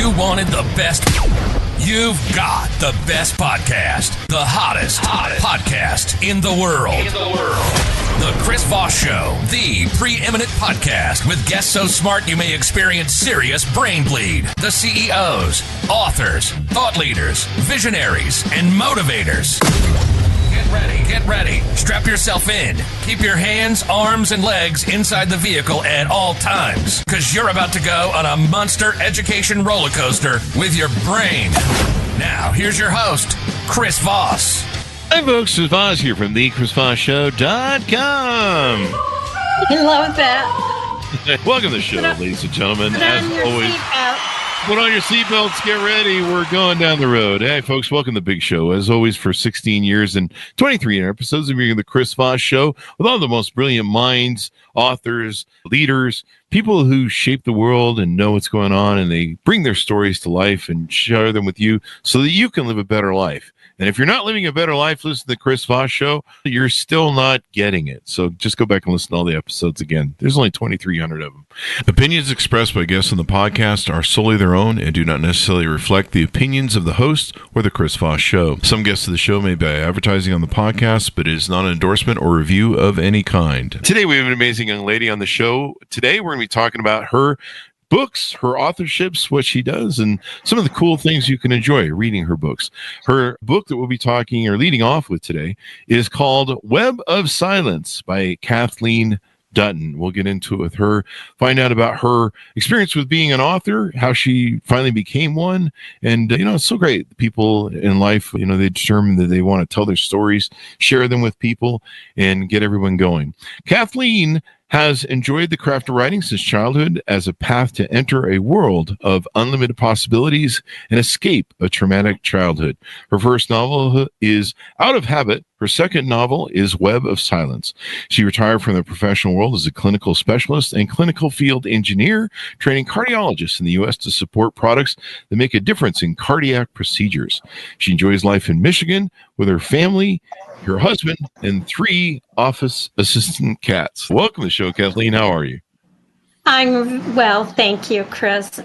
you wanted the best, you've got the best podcast. The hottest podcast in the world. The Chris Voss Show, the preeminent podcast with guests so smart you may experience serious brain bleed. The CEOs, authors, thought leaders, visionaries, and motivators. Get ready. Strap yourself in. Keep your hands, arms, and legs inside the vehicle at all times, because you're about to go on a monster education roller coaster with your brain. Now, here's your host, Chris Voss. Hi, folks. Chris Voss here from thechrisvossshow.com. I love that. Welcome to the show, ladies and gentlemen. As always, put on your seatbelts, get ready. We're going down the road. Hey, folks, welcome to the big show. As always, for 16 years and 23 episodes of the Chris Voss Show, with all the most brilliant minds, authors, leaders, people who shape the world and know what's going on, and they bring their stories to life and share them with you so that you can live a better life. And if you're not living a better life, listen to the Chris Voss Show, you're still not getting it. So just go back and listen to all the episodes again. There's only 2,300 of them. Opinions expressed by guests on the podcast are solely their own and do not necessarily reflect the opinions of the host or the Chris Voss Show. Some guests of the show may be advertising on the podcast, but it is not an endorsement or review of any kind. Today we have an amazing young lady on the show. Today we're going to be talking about her books, her authorships, what she does, and some of the cool things you can enjoy reading her books. Her book that we'll be talking or leading off with today is called Web of Silence by Kathleen Dutton. We'll get into it with her, find out about her experience with being an author, how she finally became one. And, it's so great. People in life, they determine that they want to tell their stories, share them with people, and get everyone going. Kathleen has enjoyed the craft of writing since childhood as a path to enter a world of unlimited possibilities and escape a traumatic childhood. Her first novel is Out of Habit. Her second novel is Web of Silence. She retired from the professional world as a clinical specialist and clinical field engineer, training cardiologists in the U.S. to support products that make a difference in cardiac procedures. She enjoys life in Michigan with her family, her husband, and 3 office assistant cats. Welcome to the show, Kathleen. How are you? I'm well, thank you, Chris.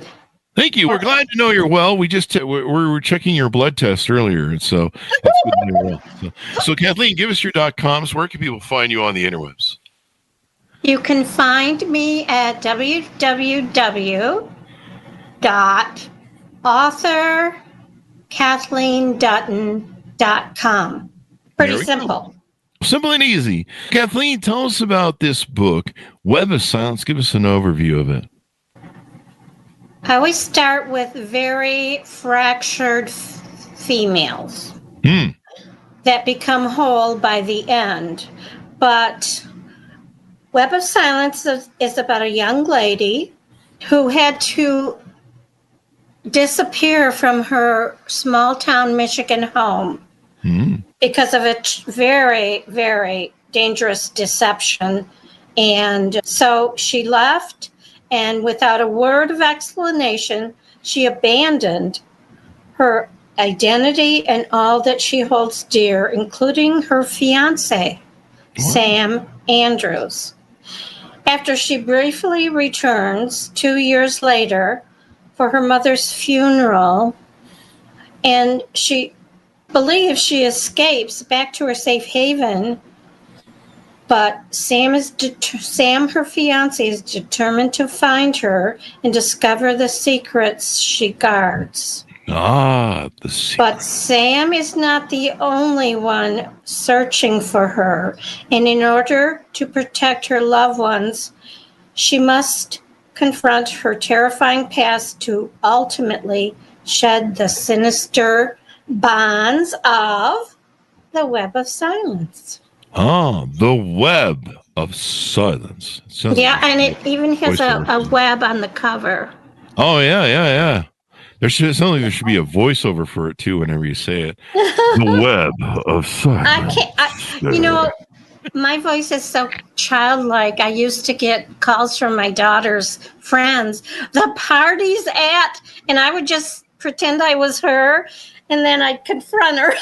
Thank you. We're glad to know you're well. We just we were checking your blood test earlier, and so that's good to know you're well. So Kathleen, give us your .coms. Where can people find you on the interwebs? You can find me at www.authorkathleenDutton.com. Pretty simple. Simple and easy. Kathleen, tell us about this book, Web of Silence. Give us an overview of it. I always start with very fractured females that become whole by the end. But Web of Silence is about a young lady who had to disappear from her small town Michigan home because of a very, very dangerous deception. And so she left, and without a word of explanation, she abandoned her identity and all that she holds dear, including her fiancé, Sam Andrews. After she briefly returns 2 years later for her mother's funeral, and she believes she escapes back to her safe haven, but Sam, her fiancé, is determined to find her and discover the secrets she guards. The secret. But Sam is not the only one searching for her, and in order to protect her loved ones, she must confront her terrifying past to ultimately shed the sinister bonds of the Web of Silence. The Web of Silence. And it even has a web on the cover. Oh, yeah. It sounds like there should be a voiceover for it, too, whenever you say it. The Web of Silence. My voice is so childlike. I used to get calls from my daughter's friends. The party's at, and I would just pretend I was her, and then I'd confront her.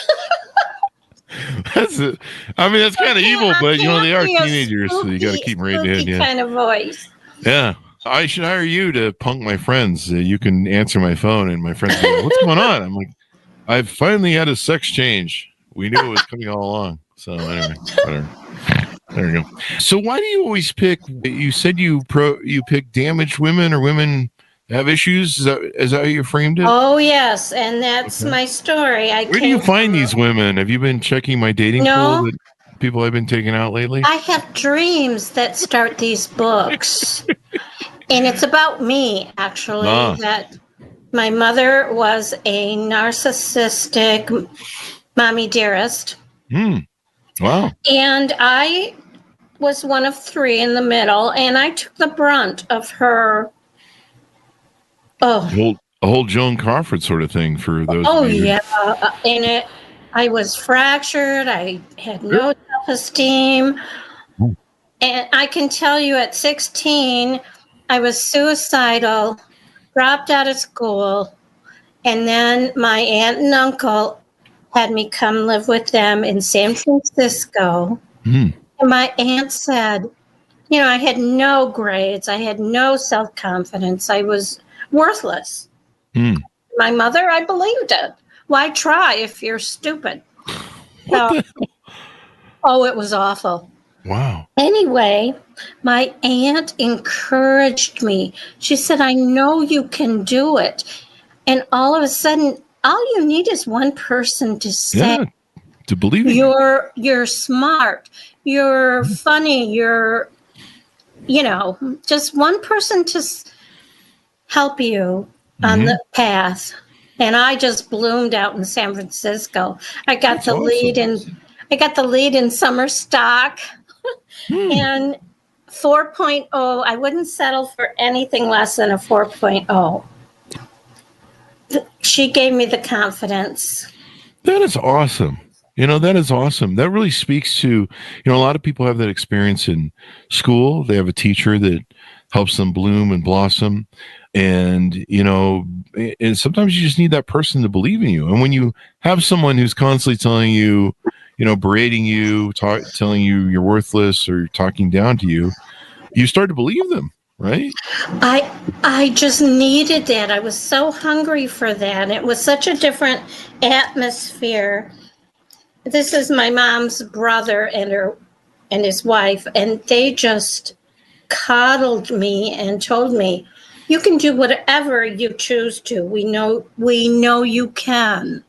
That's it. I mean, that's kind of evil, but they are teenagers, so you got to keep them right in. Kind of voice. Yeah. I should hire you to punk my friends. You can answer my phone, and my friends go, "What's going on?" I'm like, "I've finally had a sex change. We knew it was coming all along." So anyway, whatever. There you go. So why do you always pick? You said you pick damaged women or women that have issues. Is that how you framed it? Oh yes, and that's my story. Where do you find these women? Have you been checking my dating pool? That people I've been taking out lately? I have dreams that start these books. And it's about me, actually, that my mother was a narcissistic mommy dearest. Wow. And I was one of three in the middle, and I took the brunt of her. A whole Joan Crawford sort of thing for those. Oh, yeah. And I was fractured. I had no self-esteem. And I can tell you at 16, I was suicidal, dropped out of school, and then my aunt and uncle had me come live with them in San Francisco. And my aunt said, I had no grades. I had no self-confidence. I was worthless. My mother, I believed it. Why try if you're stupid? It was awful. Wow. Anyway, my aunt encouraged me. She said, I know you can do it. And all of a sudden, all you need is one person to say, to believe in you're smart, you're funny, you're, just one person to help you on the path. And I just bloomed out in San Francisco. I got the lead in summer stock. And 4.0, I wouldn't settle for anything less than a 4.0. She gave me the confidence. That is awesome. That is awesome. That really speaks to, a lot of people have that experience in school. They have a teacher that helps them bloom and blossom. And, and sometimes you just need that person to believe in you. And when you have someone who's constantly telling you, berating you, telling you you're worthless or talking down to you, you start to believe them, right? I just needed that. I was so hungry for that. It was such a different atmosphere. This is my mom's brother and his wife, and they just coddled me and told me, you can do whatever you choose to. We know you can.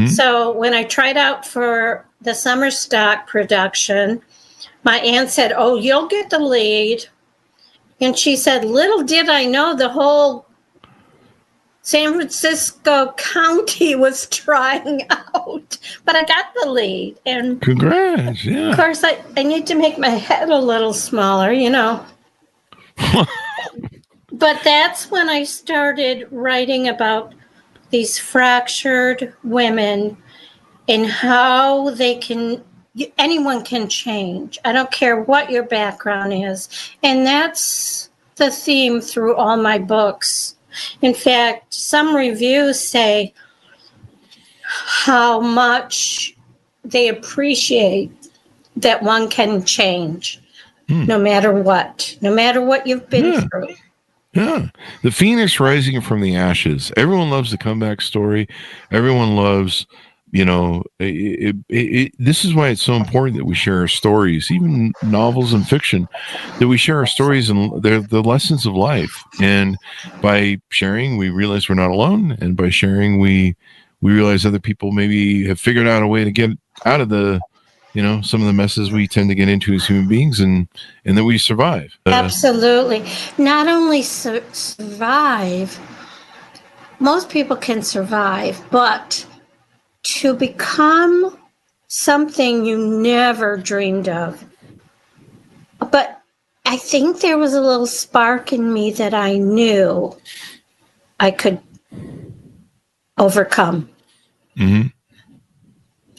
So when I tried out for the summer stock production, my aunt said, oh, you'll get the lead. And she said, little did I know the whole San Francisco County was trying out. But I got the lead. And congrats, yeah. Of course, I need to make my head a little smaller, But that's when I started writing about these fractured women and how anyone can change. I don't care what your background is. And that's the theme through all my books. In fact, some reviews say how much they appreciate that one can change no matter what you've been through. Yeah. The phoenix rising from the ashes. Everyone loves the comeback story. Everyone loves, this is why it's so important that we share our stories, even novels and fiction, that we share our stories and the lessons of life. And by sharing, we realize we're not alone. And by sharing, we realize other people maybe have figured out a way to get out of the, some of the messes we tend to get into as human beings, and that we survive. Absolutely. Not only survive, most people can survive, but to become something you never dreamed of. But I think there was a little spark in me that I knew I could overcome.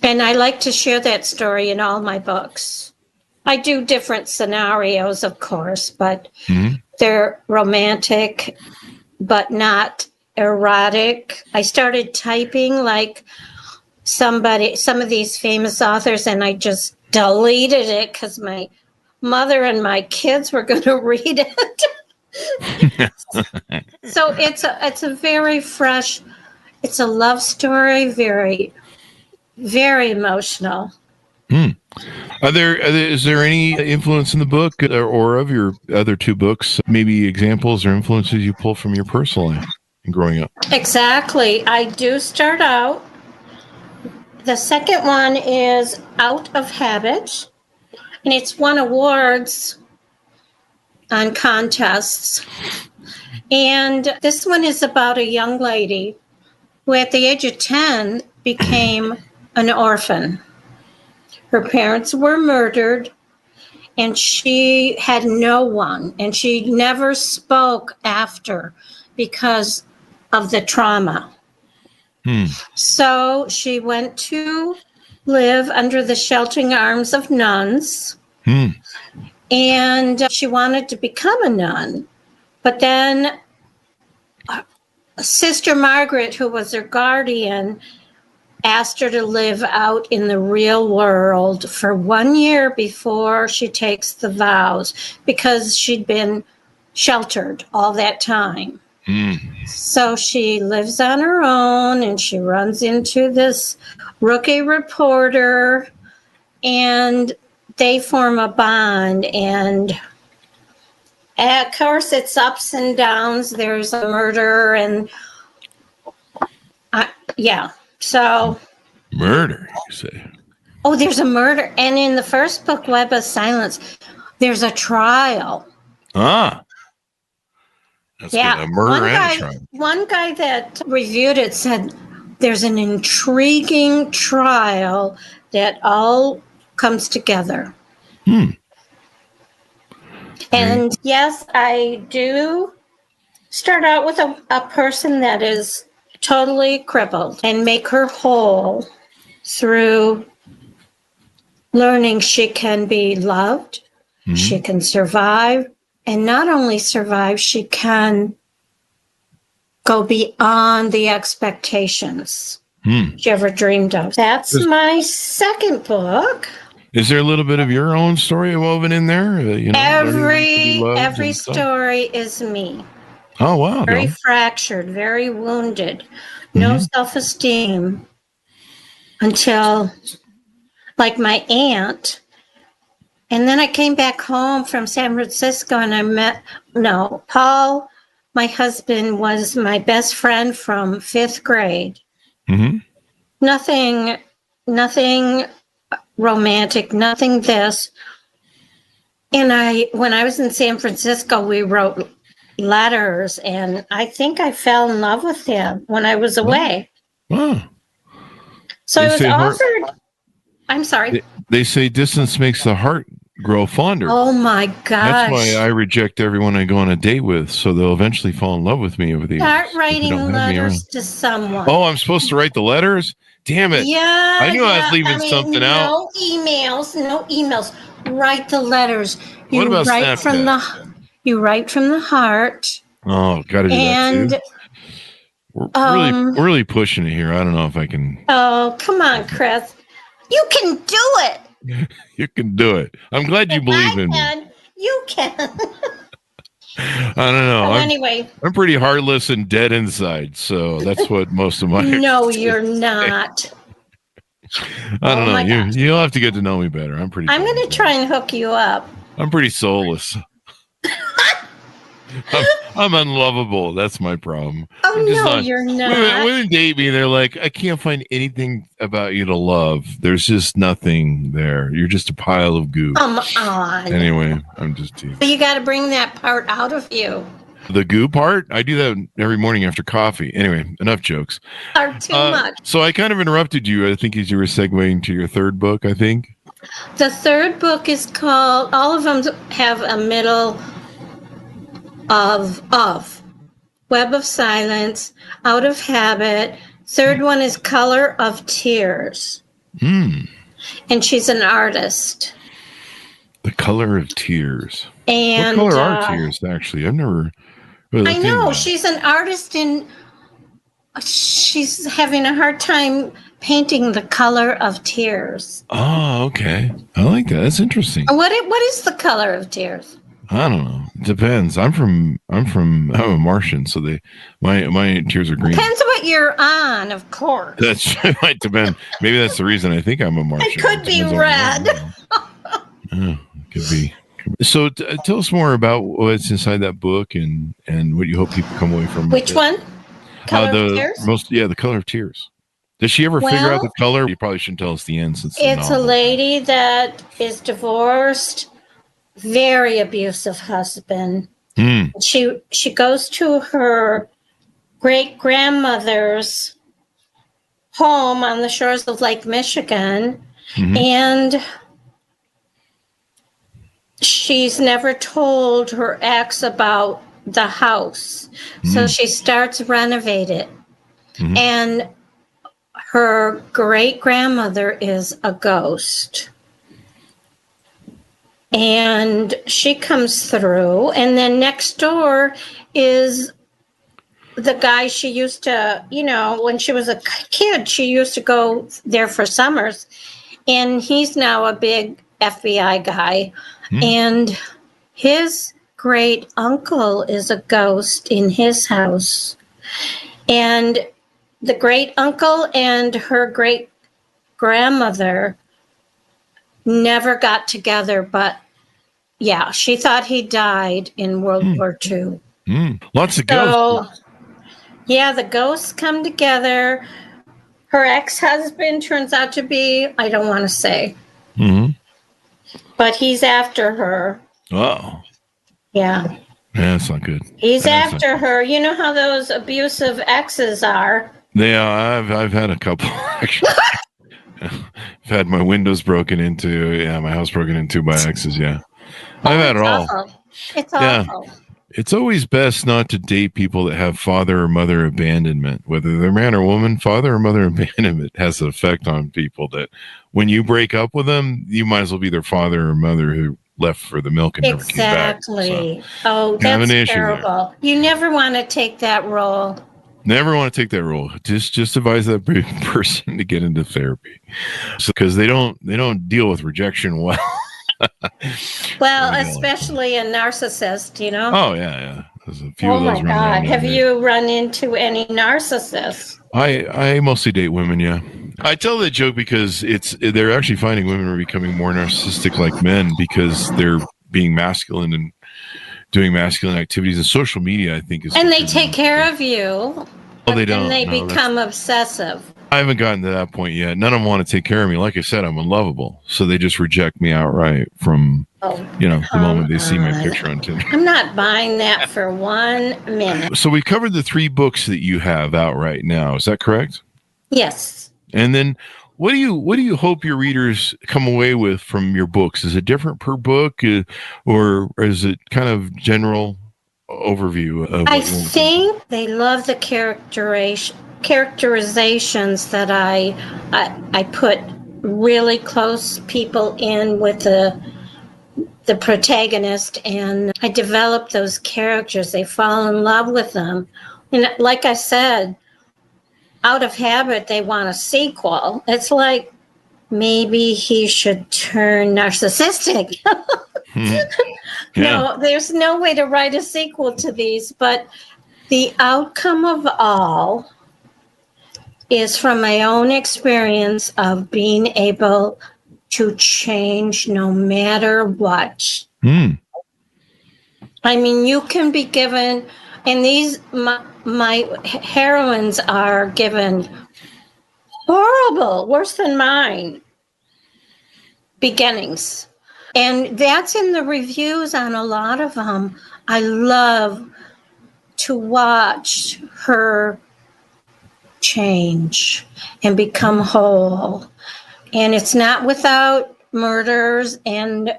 And I like to share that story in all my books. I do different scenarios, of course, but they're romantic, but not erotic. I started typing like some of these famous authors, and I just deleted it because my mother and my kids were going to read it. So it's a very fresh, it's a love story, very, very emotional. Is there any influence in the book or of your other two books, maybe examples or influences you pull from your personal life and growing up? Exactly. I do start out. The second one is Out of Habit, and it's won awards on contests. And this one is about a young lady who at the age of 10 became an orphan. Her parents were murdered, and she had no one, and she never spoke after because of the trauma. So she went to live under the sheltering arms of nuns, and she wanted to become a nun. But then Sister Margaret, who was her guardian, asked her to live out in the real world for 1 year before she takes the vows, because she'd been sheltered all that time. So she lives on her own, and she runs into this rookie reporter, and they form a bond. And of course, it's ups and downs. There's a murder, and so murder, you say? Oh, there's a murder, and in the first book, Web of Silence, there's a trial. That's good. A murder and a trial. One guy that reviewed it said there's an intriguing trial that all comes together. And yes, I do start out with a person that is totally crippled and make her whole through learning she can be loved, she can survive, and not only survive, she can go beyond the expectations she ever dreamed of. That's my second book. Is there a little bit of your own story woven in there? Every story is me. Oh, wow. Very fractured, very wounded, no self-esteem until, like, my aunt. And then I came back home from San Francisco, and I met, Paul, my husband, was my best friend from 5th grade. Nothing romantic, nothing this. And when I was in San Francisco, we wrote letters, and I think I fell in love with him when I was away. Wow. So I was offered. I'm sorry. They say distance makes the heart grow fonder. Oh my gosh. That's why I reject everyone I go on a date with, so they'll eventually fall in love with me over the years. Start writing letters to someone. Oh, I'm supposed to write the letters? Damn it. Yeah. I knew I was leaving something out. No emails. Write the letters. What about Snapchat? You write from the heart. Oh, got to do that too. We're really pushing it here. I don't know if I can. Oh, come on, Chris. You can do it. You can do it. I'm glad you believe in me. You can. I don't know. Anyway, I'm pretty heartless and dead inside, so that's what most of my. No, you're not. I don't know. You'll have to get to know me better. I'm going to try and hook you up. I'm pretty soulless. I'm unlovable. That's my problem. Oh, you're not. Women date me, they're like, I can't find anything about you to love. There's just nothing there. You're just a pile of goo. Come on. Anyway, I'm just teasing. You got to bring that part out of you. The goo part? I do that every morning after coffee. Anyway, enough jokes. Are too much. So I kind of interrupted you, I think, as you were segueing to your third book, I think. The third book is called, all of them have a middle of Web of Silence, Out of Habit. Third one is Color of Tears. And she's an artist. The Color of Tears. And what color are tears, actually? I've never really I know. She's an artist, and she's having a hard time painting the color of tears. Oh, okay. I like that. That's interesting. What is the color of tears? I don't know. It depends. I'm a Martian, so my tears are green. Depends what you're on, of course. That might depend. Maybe that's the reason I think I'm a Martian. It could be red. Could be. So tell us more about what's inside that book and what you hope people come away from. Which one? Color of Tears? The Color of Tears. Does she ever figure out the color? You probably shouldn't tell us the end since it's a lady that is divorced, very abusive husband. She goes to her great-grandmother's home on the shores of Lake Michigan, and she's never told her ex about the house. So she starts renovating it. And her great-grandmother is a ghost. And she comes through, and then next door is the guy she used to, when she was a kid, she used to go there for summers. And he's now a big FBI guy. And his great uncle is a ghost in his house. And the great uncle and her great grandmother never got together, but yeah, she thought he died in World War II. Lots of ghosts. Yeah, the ghosts come together. Her ex-husband turns out to be, I don't want to say, but he's after her. Oh. Yeah. Yeah, that's not good. He's after her. You know how those abusive exes are. Yeah, I've had a couple actually. I've had my windows broken into. Yeah, my house broken into by exes. Yeah, I've had it all. Awful. It's awful. It's always best not to date people that have father or mother abandonment, whether they're man or woman. Father or mother abandonment has an effect on people that when you break up with them, you might as well be their father or mother who left for the milk and never came back. Exactly. So, that's terrible. You never want to take that role. Never want to take that role. Just advise that person to get into therapy, because they don't deal with rejection well. Well, especially a narcissist, Oh yeah. There's a few of those. Oh my God! Have you run into any narcissists? I mostly date women. Yeah, I tell that joke because they're actually finding women are becoming more narcissistic like men because they're being masculine and doing masculine activities, and social media, I think, is. And they take care of you. Well, they don't. And they become obsessive. I haven't gotten to that point yet. None of them want to take care of me. Like I said, I'm unlovable, so they just reject me outright from the moment they see my picture on Tinder. I'm not buying that for 1 minute. So we covered the 3 books that you have out right now. Is that correct? Yes. And then what do you hope your readers come away with from your books? Is it different per book, or is it kind of general overview of I think they love the characterizations that I put really close people in with the protagonist, and I develop those characters. They fall in love with them. And like I said, out of habit, they want a sequel. It's like maybe he should turn narcissistic. No, there's no way to write a sequel to these, but the outcome of all is from my own experience of being able to change no matter what. I mean, you can be given, and these, my heroines are given horrible, worse than mine, beginnings. And that's in the reviews on a lot of them. I love to watch her change and become whole. And it's not without murders and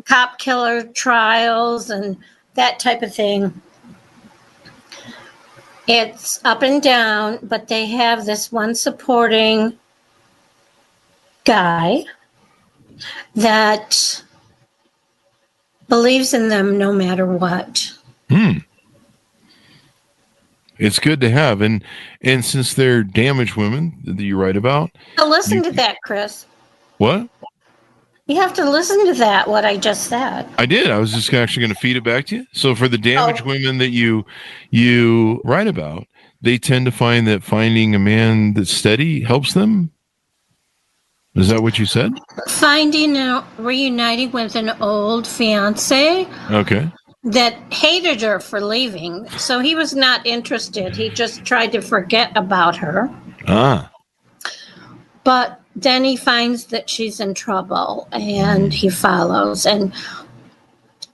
cop killer trials and that type of thing. It's up and down, but they have this one supporting guy that believes in them no matter what. It's good to have, and since they're damaged women that you write about. Now listen to that, Chris. What? You have to listen to that, what I just said. I did. I was just actually going to feed it back to you. So for the damaged women that you write about, they tend to find that finding a man that's steady helps them. Is that what you said? Reuniting with an old fiancé. Okay. That hated her for leaving. So he was not interested. He just tried to forget about her. But then he finds that she's in trouble and he follows. And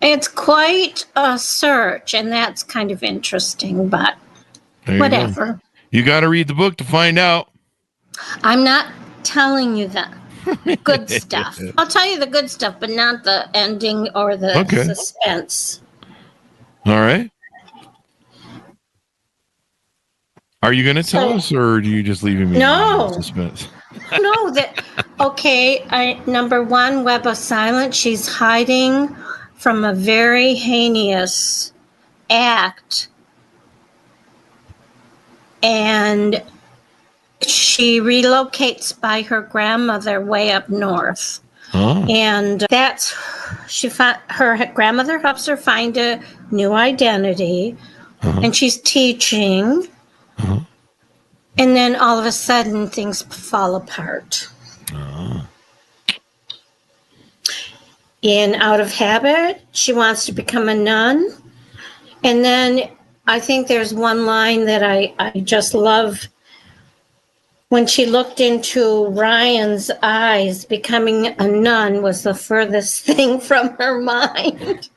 it's quite a search, and that's kind of interesting, but whatever. You got to read the book to find out. I'm not telling you that. Good stuff. I'll tell you the good stuff, but not the ending or the suspense. All right. Are you going to tell us, or are you just leaving me in suspense? No, number one, Web of Silence. She's hiding from a very heinous act, and she relocates by her grandmother way up north. And her grandmother helps her find a new identity, and she's teaching. And then all of a sudden, things fall apart. In Out of Habit, she wants to become a nun. And then I think there's one line that I just love. When she looked into Ryan's eyes, becoming a nun was the furthest thing from her mind.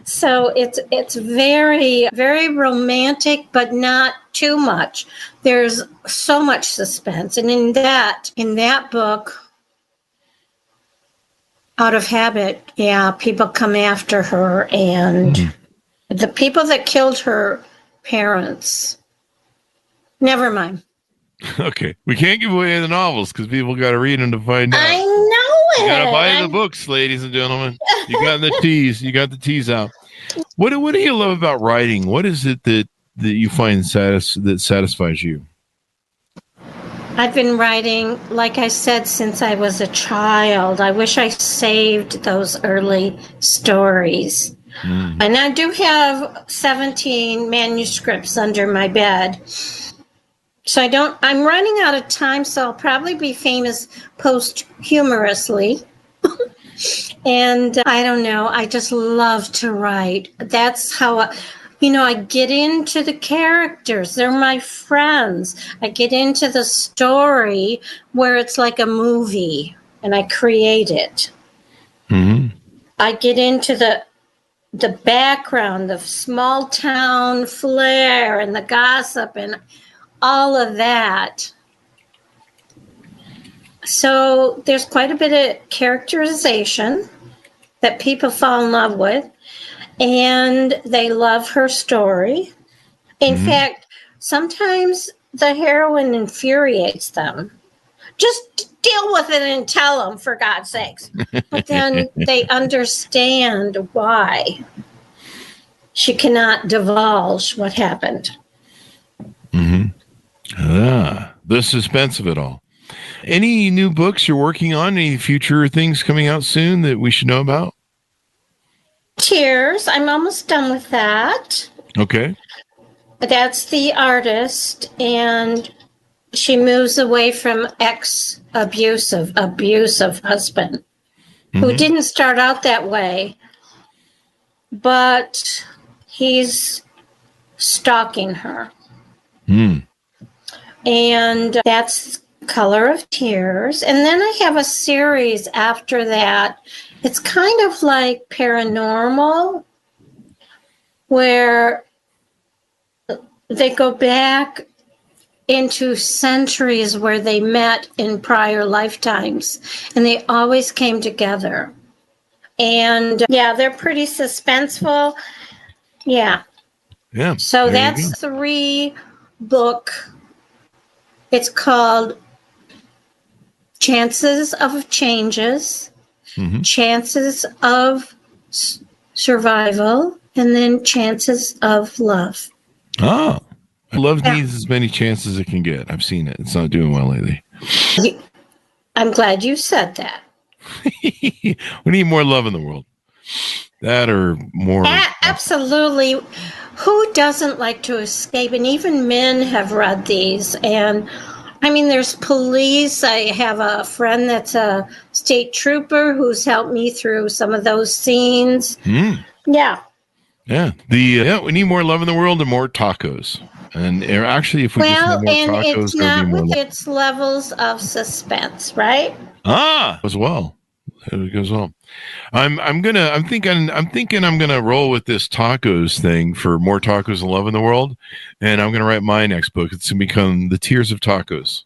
So it's very, very romantic, but not too much. There's so much suspense. And in that book, Out of Habit, people come after her, and the people that killed her parents, never mind. Okay. We can't give away the novels because people got to read them to find out. I know it. You got to buy the books, ladies and gentlemen. You got the tease. You got the tease out. What do you love about writing? What is it that you find that satisfies you? I've been writing, like I said, since I was a child. I wish I saved those early stories. And I do have 17 manuscripts under my bed. So I'm running out of time, so I'll probably be famous posthumously. And I don't know, I just love to write. That's how, I get into the characters. They're my friends. I get into the story where it's like a movie, and I create it. I get into the background, the small town flair and the gossip and all of that. So there's quite a bit of characterization that people fall in love with, and they love her story. In fact, sometimes the heroine infuriates them. Just deal with it and tell them, for God's sakes. But then they understand why she cannot divulge what happened. The suspense of it all. Any new books you're working on? Any future things coming out soon that we should know about? Tears. I'm almost done with that. Okay. That's the artist, and she moves away from abusive husband, who didn't start out that way, but he's stalking her. And that's Color of Tears. And then I have a series after that. It's kind of like paranormal, where they go back into centuries where they met in prior lifetimes, and they always came together. And they're pretty suspenseful. Yeah. So that's 3-book. It's called Chances of Changes, Chances of Survival, and then Chances of Love. Oh, love needs as many chances as it can get. I've seen it. It's not doing well lately. I'm glad you said that. We need more love in the world. That or more. Absolutely. Who doesn't like to escape? And even men have read these. And I mean, there's police. I have a friend that's a state trooper who's helped me through some of those scenes. Yeah. Yeah. We need more love in the world and more tacos. And actually, if we just have more tacos, it's not with its levels of suspense, right? As well. It goes on. I'm thinking I'm gonna roll with this tacos thing for more tacos and love in the world, and I'm gonna write my next book. It's gonna become The Tears of Tacos.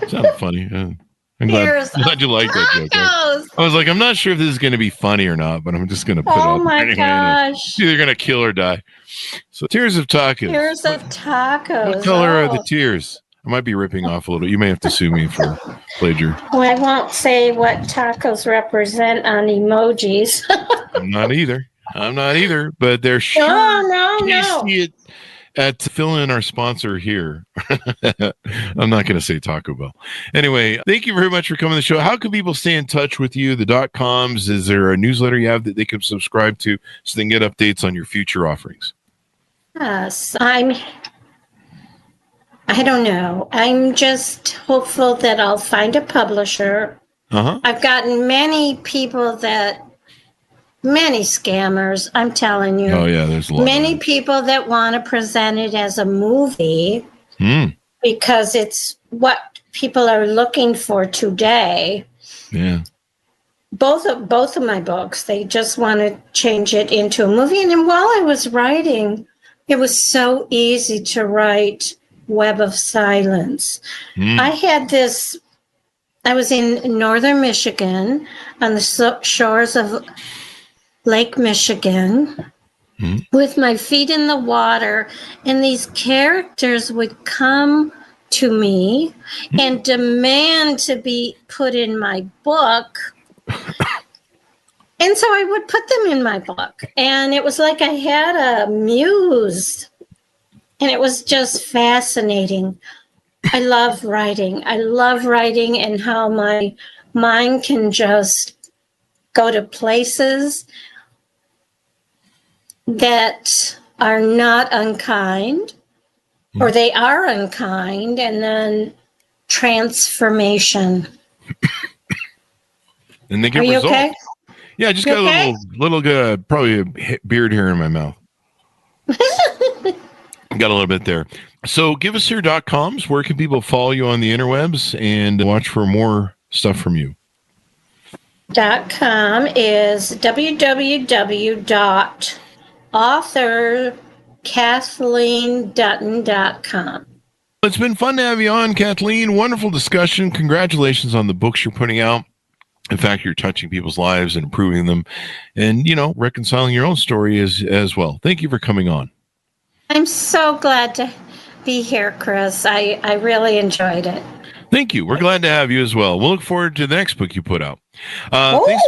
Sounded funny. I'm glad you liked that joke. I was like, I'm not sure if this is going to be funny or not, but I'm just going to put it out. Oh my gosh! It's either going to kill or die. So, Tears of Tacos. Tears of Tacos. What color are the tears? I might be ripping off a little. You may have to sue me for plagiarism. Well, I won't say what tacos represent on emojis. I'm not either. But they're sure tasty at filling in our sponsor here. I'm not going to say Taco Bell. Anyway, thank you very much for coming to the show. How can people stay in touch with you? The .coms, is there a newsletter you have that they can subscribe to so they can get updates on your future offerings? Yes, I don't know. I'm just hopeful that I'll find a publisher. I've gotten many people many scammers, I'm telling you. Oh, yeah, there's a lot. Many people that want to present it as a movie because it's what people are looking for today. Yeah. Both of my books, they just want to change it into a movie. And then while I was writing, it was so easy to write Web of Silence. I was in northern Michigan on the shores of Lake Michigan with my feet in the water, and these characters would come to me and demand to be put in my book. And so I would put them in my book, and it was like I had a muse, and it was just fascinating. I love writing and how my mind can just go to places that are not unkind, or they are unkind, and then transformation. And they get results. Okay? Yeah, I just got a little probably a beard hair in my mouth. Got a little bit there. So give us your .coms. Where can people follow you on the interwebs and watch for more stuff from you? .com is www.authorkathleenDutton.com. It's been fun to have you on, Kathleen. Wonderful discussion. Congratulations on the books you're putting out. In fact, you're touching people's lives and improving them and, reconciling your own story as well. Thank you for coming on. I'm so glad to be here, Chris. I really enjoyed it. Thank you. We're glad to have you as well. We'll look forward to the next book you put out. Thanks.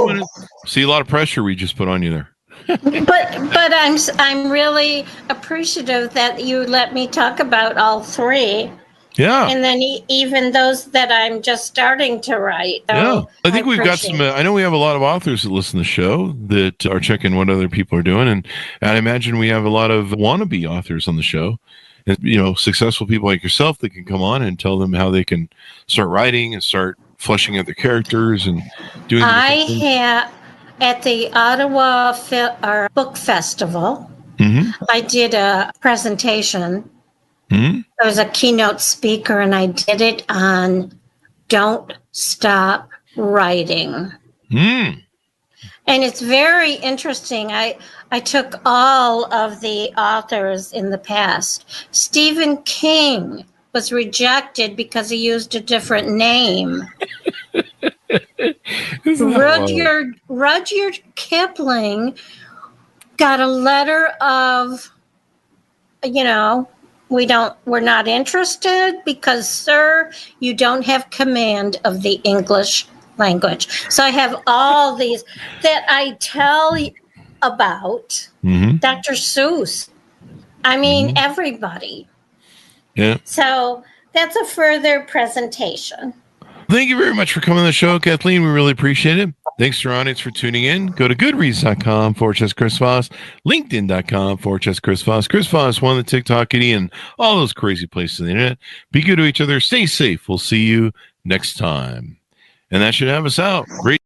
See a lot of pressure we just put on you there. but I'm really appreciative that you let me talk about all three. Yeah. And then even those that I'm just starting to write. So yeah. I think we've got some, I know we have a lot of authors that listen to the show that are checking what other people are doing. And I imagine we have a lot of wannabe authors on the show. And, successful people like yourself that can come on and tell them how they can start writing and start fleshing out their characters and doing. At the Ottawa Book Festival, I did a presentation. I was a keynote speaker, and I did it on Don't Stop Writing. And it's very interesting. I took all of the authors in the past. Stephen King was rejected because he used a different name. Rudyard Kipling got a letter of, we're not interested because, sir, you don't have command of the English language. So I have all these that I tell about. Dr. Seuss. I mean, everybody. Yeah. So that's a further presentation. Thank you very much for coming on the show, Kathleen. We really appreciate it. Thanks to our audience for tuning in. Go to goodreads.com/Chris Voss, LinkedIn.com/Chris Voss. Chris Voss, one of the TikTokity, and all those crazy places on the internet. Be good to each other. Stay safe. We'll see you next time. And that should have us out. Great.